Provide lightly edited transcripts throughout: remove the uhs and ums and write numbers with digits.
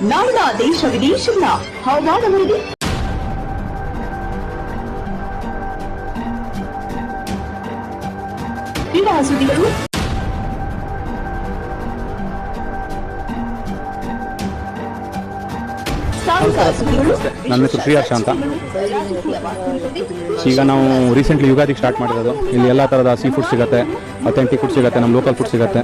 ನಾಡಿನ ದೇಶ ವಿದೇಶಗಳ ಹವಾಮಾನವಿದೆ. ಕ್ರೀಡಾ ಸುದ್ದಿಗಳು, ನನ್ನ ಹೆಸರು ಶ್ರೀಹರ್ಷ ಅಂತ. ಈಗ ನಾವು ರೀಸೆಂಟ್ಲಿ ಯುಗಾದಿಗೆ ಸ್ಟಾರ್ಟ್ ಮಾಡಿರೋದು. ಇಲ್ಲಿ ಎಲ್ಲ ಥರದ ಸೀ ಫುಡ್ ಸಿಗುತ್ತೆ, ಅಥೆಂಟಿಕ್ ಫುಡ್ ಸಿಗುತ್ತೆ, ನಮ್ಮ ಲೋಕಲ್ ಫುಡ್ ಸಿಗುತ್ತೆ.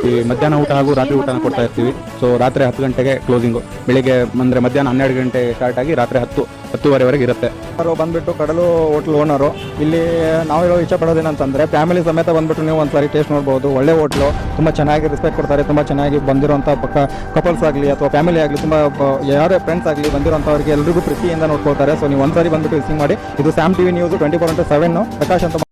ಈ ಮಧ್ಯಾಹ್ನ ಊಟ ಹಾಗೂ ರಾತ್ರಿ ಊಟನ ಕೊಡ್ತಾ ಇರ್ತೀವಿ. ಸೊ ರಾತ್ರಿ 10 ಗಂಟೆಗೆ ಕ್ಲೋಸಿಂಗು, ಬೆಳಿಗ್ಗೆ ಅಂದರೆ ಮಧ್ಯಾಹ್ನ 12 ಗಂಟೆ ಸ್ಟಾರ್ಟ್ ಆಗಿ ರಾತ್ರಿ 10-10:30ವರೆಗೆ ಇರುತ್ತೆ. ಬಂದುಬಿಟ್ಟು ಕಡಲು ಹೋಟ್ಲ್ ಓನರು. ಇಲ್ಲಿ ನಾವು ಇಚ್ಛೆ ಪಡೋದೇನಂತಂದರೆ ಫ್ಯಾಮಿಲಿ ಸಮೇತ ಬಂದುಬಿಟ್ಟು ನೀವು ಒಂದು ಸಾರಿ ಟೇಸ್ಟ್ ನೋಡ್ಬೋದು. ಒಳ್ಳೆ ಹೋಟ್ಲು, ತುಂಬ ಚೆನ್ನಾಗಿ ರೆಸ್ಪೆಕ್ಟ್ ಕೊಡ್ತಾರೆ. ತುಂಬ ಚೆನ್ನಾಗಿ ಬಂದಿರೋಂಥ ಕಪಲ್ಸ್ ಆಗಲಿ ಅಥವಾ ಫ್ಯಾಮಿಲಿ ಆಗಲಿ, ತುಂಬ ಯಾರೇ ಫ್ರೆಂಡ್ಸ್ ಆಗಲಿ ಬಂದಿರೋಂಥವ್ರಿಗೆ ಎಲ್ರಿಗೂ ಪ್ರೀತಿಯಿಂದ ನೋಡ್ಕೊಳ್ತಾರೆ. ಸೊ ನೀವು ಒಂದು ಸಾರಿ ಬಂದುಬಿಟ್ಟು ವಿಸಿಟ್ ಮಾಡಿ. ಇದು Sam TV news 24x7 Prakash ಅಂತ.